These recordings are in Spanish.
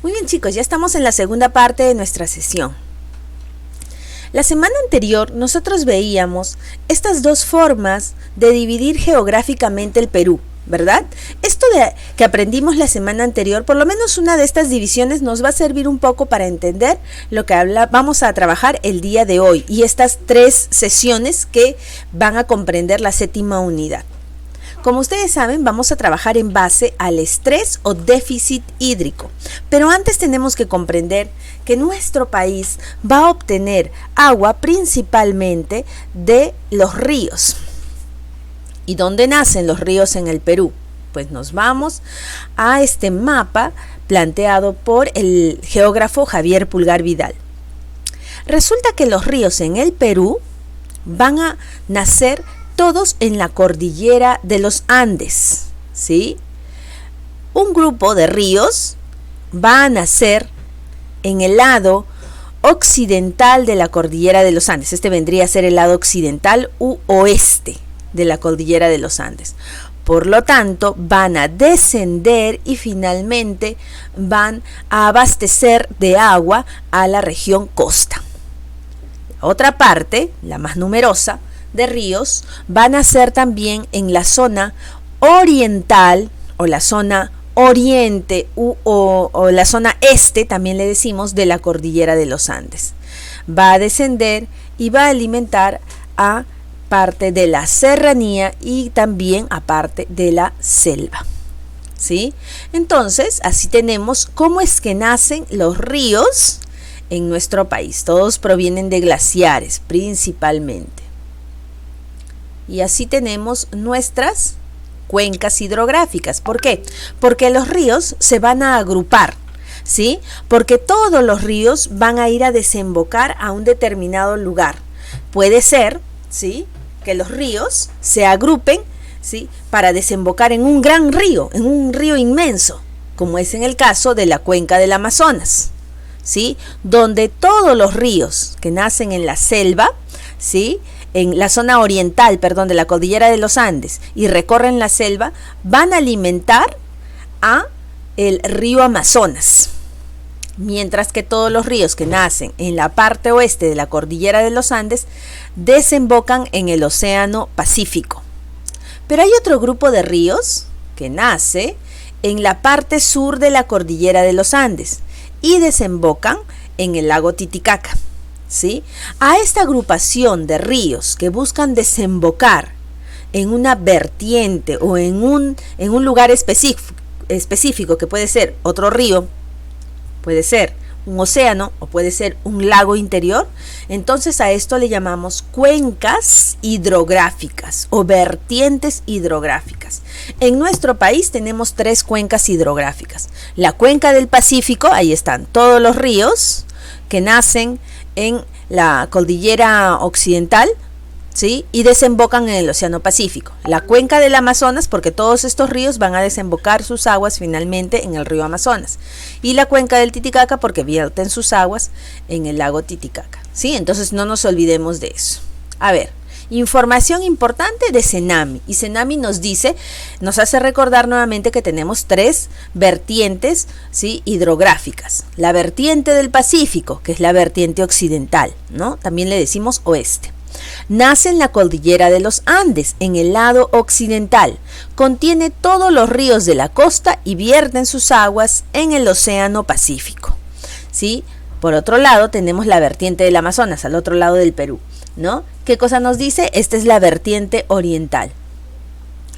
Muy bien, chicos, ya estamos en la segunda parte de nuestra sesión. La semana anterior nosotros veíamos estas dos formas de dividir geográficamente el Perú, ¿verdad? Esto de que aprendimos la semana anterior, por lo menos una de estas divisiones nos va a servir un poco para entender lo que vamos a trabajar el día de hoy y estas tres sesiones que van a comprender la séptima unidad. Como ustedes saben, vamos a trabajar en base al estrés o déficit hídrico, pero antes tenemos que comprender que nuestro país va a obtener agua principalmente de los ríos. ¿Y dónde nacen los ríos en el Perú? Pues nos vamos a este mapa planteado por el geógrafo Javier Pulgar Vidal. Resulta que los ríos en el Perú van a nacer todos en la cordillera de los Andes, ¿sí? Un grupo de ríos va a nacer en el lado occidental de la cordillera de los Andes. Este vendría a ser el lado occidental u oeste de la cordillera de los Andes. Por lo tanto, van a descender y finalmente van a abastecer de agua a la región costa. La otra parte, la más numerosa, de ríos van a ser también en la zona oriental o la zona oriente o la zona este, también le decimos, de la cordillera de los Andes. Va a descender y va a alimentar a parte de la serranía y también a parte de la selva, ¿sí? Entonces, así tenemos cómo es que nacen los ríos en nuestro país. Todos provienen de glaciares principalmente. Y así tenemos nuestras cuencas hidrográficas. ¿Por qué? Porque los ríos se van a agrupar, ¿sí? Porque todos los ríos van a ir a desembocar a un determinado lugar. Puede ser, ¿sí?, que los ríos se agrupen, ¿sí?, para desembocar en un gran río, en un río inmenso, como es en el caso de la cuenca del Amazonas, ¿sí?, donde todos los ríos que nacen en la selva, ¿sí?, en la zona oriental, de la cordillera de los Andes y recorren la selva, van a alimentar a el río Amazonas. Mientras que todos los ríos que nacen en la parte oeste de la cordillera de los Andes desembocan en el Océano Pacífico. Pero hay otro grupo de ríos que nace en la parte sur de la cordillera de los Andes y desembocan en el lago Titicaca, ¿sí? A esta agrupación de ríos que buscan desembocar en una vertiente o en un lugar específico que puede ser otro río, puede ser un océano o puede ser un lago interior, entonces a esto le llamamos cuencas hidrográficas o vertientes hidrográficas. En nuestro país tenemos tres cuencas hidrográficas. La cuenca del Pacífico, ahí están todos los ríos que nacen en la cordillera occidental, ¿sí?, y desembocan en el Océano Pacífico. La cuenca del Amazonas, porque todos estos ríos van a desembocar sus aguas finalmente en el río Amazonas. Y la cuenca del Titicaca, porque vierten sus aguas en el lago Titicaca, ¿sí? Entonces no nos olvidemos de eso. A ver, información importante de CENAMI. Y CENAMI nos hace recordar nuevamente que tenemos tres vertientes, ¿sí?, hidrográficas. La vertiente del Pacífico, que es la vertiente occidental, ¿no? También le decimos oeste. Nace en la cordillera de los Andes, en el lado occidental. Contiene todos los ríos de la costa y vierten sus aguas en el Océano Pacífico, ¿sí? Por otro lado, tenemos la vertiente del Amazonas, al otro lado del Perú, ¿no? ¿Qué cosa nos dice? Esta es la vertiente oriental.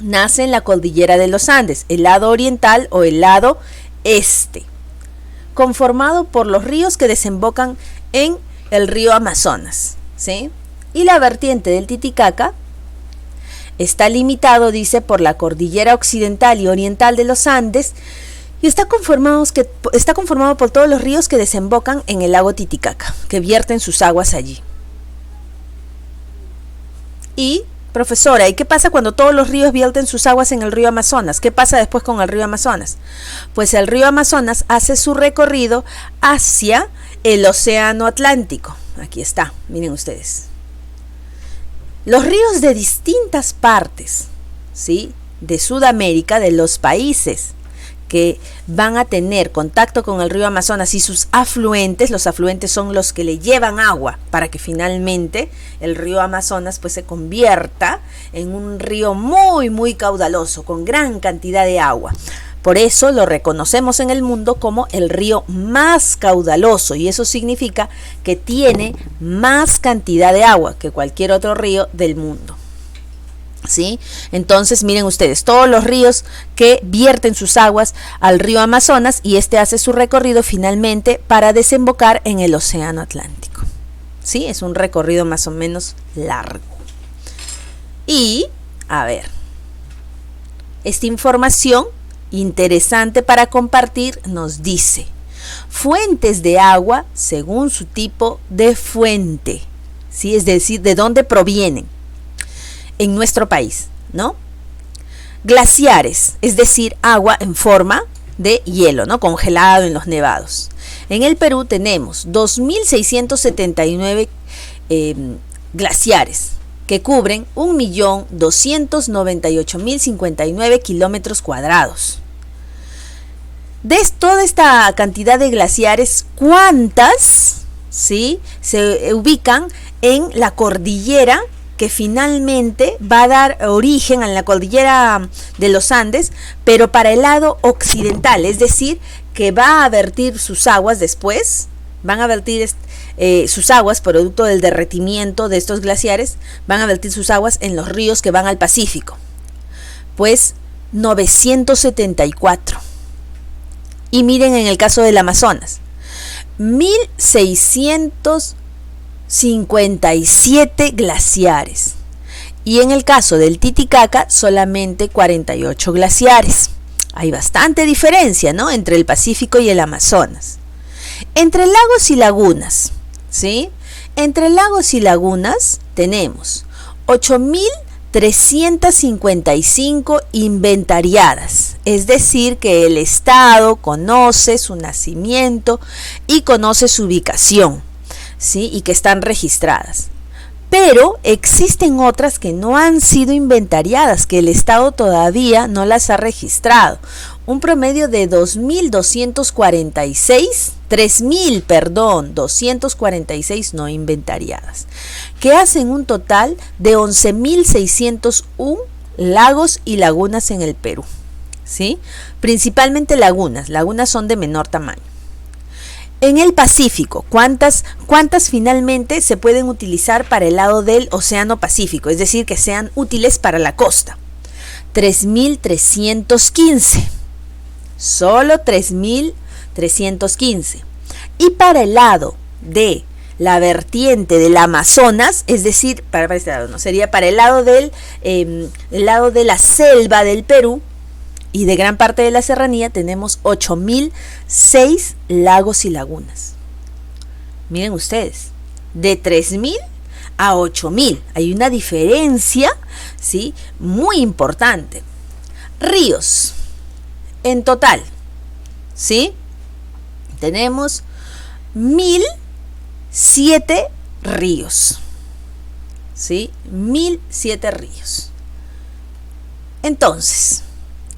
Nace en la cordillera de los Andes, el lado oriental o el lado este, conformado por los ríos que desembocan en el río Amazonas, ¿sí? Y la vertiente del Titicaca está limitado, dice, por la cordillera occidental y oriental de los Andes y está conformado por todos los ríos que desembocan en el lago Titicaca, que vierten sus aguas allí. Y, profesora, ¿y qué pasa cuando todos los ríos vierten sus aguas en el río Amazonas? ¿Qué pasa después con el río Amazonas? Pues el río Amazonas hace su recorrido hacia el Océano Atlántico. Aquí está, miren ustedes. Los ríos de distintas partes, ¿sí?, de Sudamérica, de los países que van a tener contacto con el río Amazonas y sus afluentes, los afluentes son los que le llevan agua para que finalmente el río Amazonas pues se convierta en un río muy muy caudaloso, con gran cantidad de agua. Por eso lo reconocemos en el mundo como el río más caudaloso, y eso significa que tiene más cantidad de agua que cualquier otro río del mundo. ¿Sí? Entonces miren ustedes, todos los ríos que vierten sus aguas al río Amazonas, y este hace su recorrido finalmente para desembocar en el océano Atlántico. ¿Sí? Es un recorrido más o menos largo. Y, a ver, esta información interesante para compartir nos dice: fuentes de agua según su tipo de fuente, ¿sí? Es decir, de dónde provienen. En nuestro país, ¿no? Glaciares, es decir, agua en forma de hielo, ¿no? Congelado en los nevados. En el Perú tenemos 2.679 glaciares que cubren 1.298.059 kilómetros cuadrados. De toda esta cantidad de glaciares, ¿cuántas, sí, se ubican en la cordillera que finalmente va a dar origen a la cordillera de los Andes, pero para el lado occidental? Es decir, que va a vertir sus aguas después, van a vertir sus aguas, producto del derretimiento de estos glaciares, van a vertir sus aguas en los ríos que van al Pacífico. Pues 974. Y miren, en el caso del Amazonas, 1.657 glaciares. Y en el caso del Titicaca, solamente 48 glaciares. Hay bastante diferencia, ¿no?, entre el Pacífico y el Amazonas. Entre lagos y lagunas, ¿sí? Entre lagos y lagunas tenemos 8.355 inventariadas, es decir, que el Estado conoce su nacimiento y conoce su ubicación, ¿sí? Y que están registradas. Pero existen otras que no han sido inventariadas, que el Estado todavía no las ha registrado. Un promedio de 3.246 no inventariadas, que hacen un total de 11.601 lagos y lagunas en el Perú, ¿sí? Principalmente lagunas son de menor tamaño. En el Pacífico, ¿cuántas finalmente se pueden utilizar para el lado del Océano Pacífico? Es decir, que sean útiles para la costa. 3.315. Solo 3.315. Y para el lado de la vertiente del Amazonas, es decir, para este lado no, sería para el lado el lado de la selva del Perú y de gran parte de la serranía, tenemos 8.006 lagos y lagunas. Miren ustedes, de 3.000 a 8.000, hay una diferencia, ¿sí?, muy importante. Ríos, en total, ¿sí?, tenemos 1.007 ríos, ¿sí? 1.007 ríos. Entonces,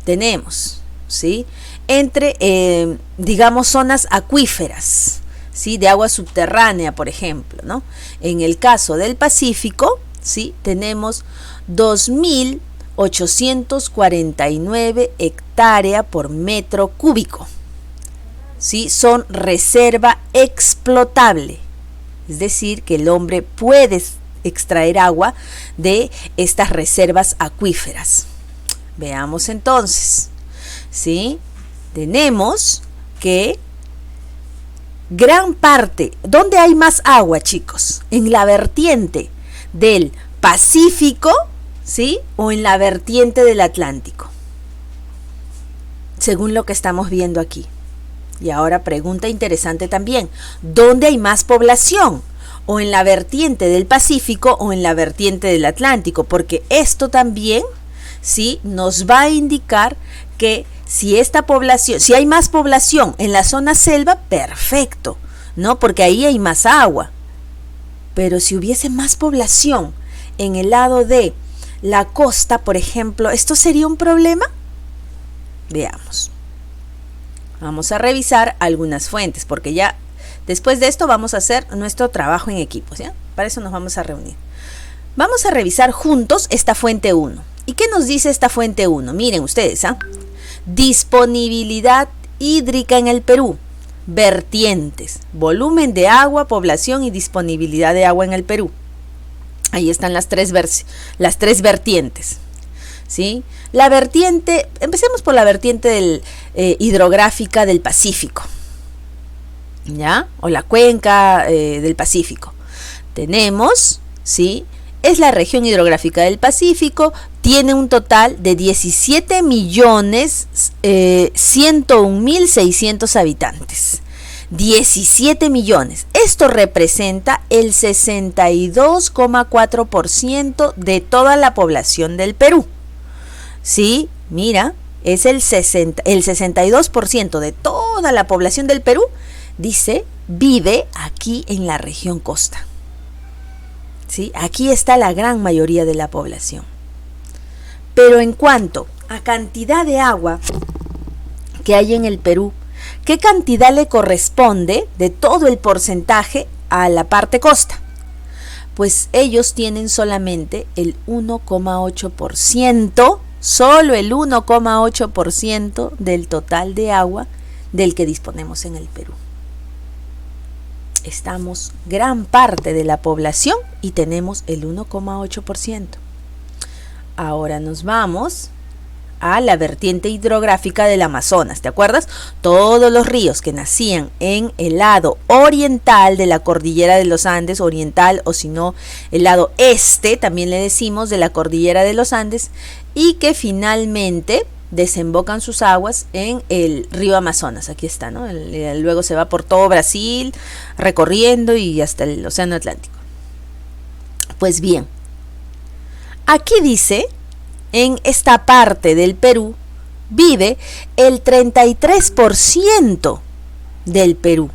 tenemos, ¿sí?, entre, digamos, zonas acuíferas, ¿sí?, de agua subterránea, por ejemplo, ¿no? En el caso del Pacífico, ¿sí?, tenemos 2.849 hectáreas por metro cúbico, ¿sí? Son reserva explotable, es decir, que el hombre puede extraer agua de estas reservas acuíferas. Veamos entonces, ¿sí? Tenemos que gran parte, ¿dónde hay más agua, chicos? En la vertiente del Pacífico, ¿sí?, o en la vertiente del Atlántico, según lo que estamos viendo aquí. Y ahora, pregunta interesante también, ¿dónde hay más población? ¿O en la vertiente del Pacífico o en la vertiente del Atlántico? Porque esto también, ¿sí?, nos va a indicar que si esta población, si hay más población en la zona selva, perfecto, ¿no?, porque ahí hay más agua. Pero si hubiese más población en el lado de la costa, por ejemplo, ¿esto sería un problema? Veamos. Vamos a revisar algunas fuentes, porque ya después de esto vamos a hacer nuestro trabajo en equipos, ¿ya? Para eso nos vamos a reunir. Vamos a revisar juntos esta fuente 1. ¿Y qué nos dice esta fuente 1? Miren ustedes, disponibilidad hídrica en el Perú. Vertientes, volumen de agua, población y disponibilidad de agua en el Perú. Ahí están las tres vertientes, ¿sí? La vertiente, empecemos por la vertiente hidrográfica del Pacífico, ¿ya? O la cuenca del Pacífico. Tenemos, ¿sí? Es la región hidrográfica del Pacífico, tiene un total de 17.101.600 habitantes. 17 millones. Esto representa el 62,4% de toda la población del Perú. Sí, mira, es el 62% de toda la población del Perú, dice, vive aquí en la región costa. ¿Sí? Aquí está la gran mayoría de la población. Pero en cuanto a cantidad de agua que hay en el Perú, ¿qué cantidad le corresponde de todo el porcentaje a la parte costa? Pues ellos tienen solamente el 1,8%, solo el 1,8% del total de agua del que disponemos en el Perú. Estamos gran parte de la población y tenemos el 1,8%. Ahora nos vamos a la vertiente hidrográfica del Amazonas, ¿te acuerdas? Todos los ríos que nacían en el lado oriental de la cordillera de los Andes, oriental o si no, el lado este, también le decimos, de la cordillera de los Andes, y que finalmente desembocan sus aguas en el río Amazonas. Aquí está, ¿no? Luego se va por todo Brasil, recorriendo y hasta el Océano Atlántico. Pues bien, aquí dice, en esta parte del Perú, vive el 33% del Perú,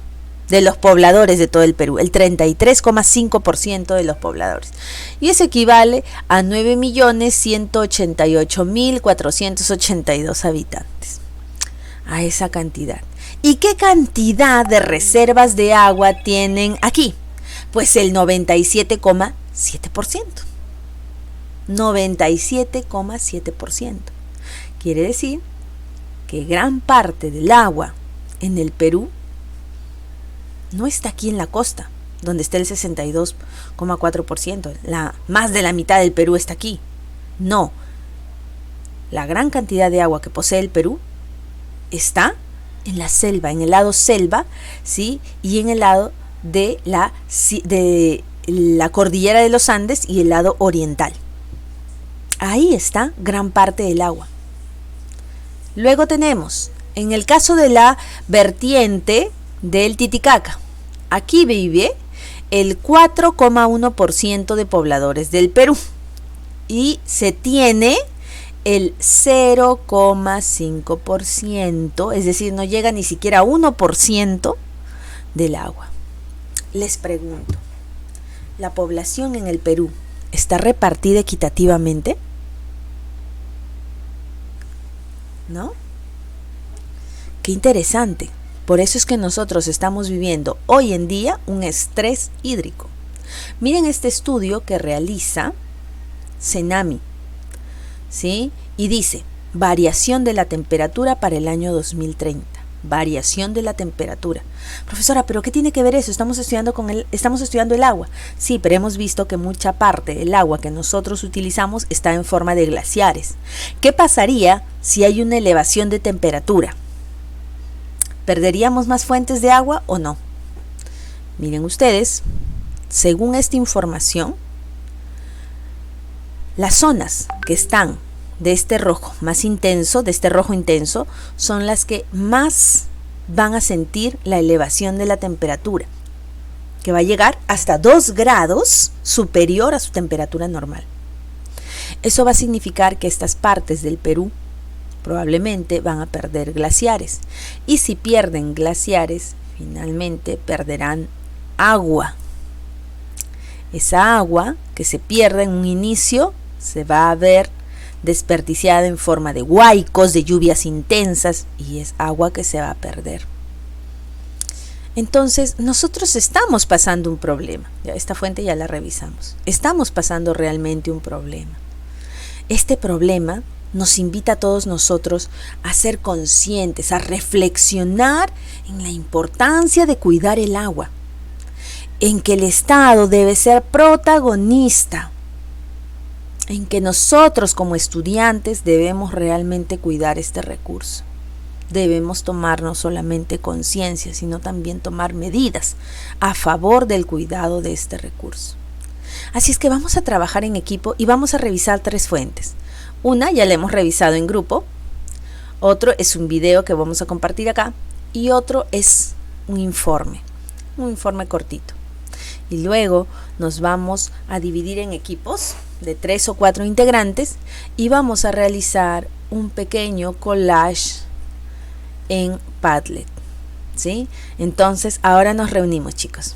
de los pobladores de todo el Perú, el 33,5% de los pobladores. Y eso equivale a 9.188.482 habitantes. A esa cantidad. ¿Y qué cantidad de reservas de agua tienen aquí? Pues el 97,7%. 97,7%. Quiere decir que gran parte del agua en el Perú no está aquí en la costa, donde está el 62,4%. Más de la mitad del Perú está aquí. No. La gran cantidad de agua que posee el Perú está en la selva, en el lado selva, ¿sí? Y en el lado de la cordillera de los Andes y el lado oriental. Ahí está gran parte del agua. Luego tenemos, en el caso de la vertiente del Titicaca, aquí vive el 4,1% de pobladores del Perú y se tiene el 0,5%, es decir, no llega ni siquiera a 1% del agua. Les pregunto, ¿la población en el Perú está repartida equitativamente? ¿No? Qué interesante. Por eso es que nosotros estamos viviendo hoy en día un estrés hídrico. Miren este estudio que realiza Cenami, ¿sí? Y dice, variación de la temperatura para el año 2030. Variación de la temperatura. Profesora, ¿pero qué tiene que ver eso? Estamos estudiando el agua. Sí, pero hemos visto que mucha parte del agua que nosotros utilizamos está en forma de glaciares. ¿Qué pasaría si hay una elevación de temperatura? ¿Perderíamos más fuentes de agua o no? Miren ustedes, según esta información, las zonas que están de este rojo más intenso, de este rojo intenso, son las que más van a sentir la elevación de la temperatura, que va a llegar hasta 2 grados superior a su temperatura normal. Eso va a significar que estas partes del Perú probablemente van a perder glaciares. Y si pierden glaciares, finalmente perderán agua. Esa agua que se pierde en un inicio se va a ver desperdiciada en forma de huaicos, de lluvias intensas, y es agua que se va a perder. Entonces, nosotros estamos pasando un problema. Esta fuente ya la revisamos. Estamos pasando realmente un problema. Este problema nos invita a todos nosotros a ser conscientes, a reflexionar en la importancia de cuidar el agua, en que el Estado debe ser protagonista, en que nosotros como estudiantes debemos realmente cuidar este recurso. Debemos tomar no solamente conciencia, sino también tomar medidas a favor del cuidado de este recurso. Así es que vamos a trabajar en equipo y vamos a revisar 3 fuentes. Una ya la hemos revisado en grupo, otro es un video que vamos a compartir acá y otro es un informe cortito. Y luego nos vamos a dividir en equipos de 3 o 4 integrantes y vamos a realizar un pequeño collage en Padlet, ¿sí? Entonces ahora nos reunimos, chicos.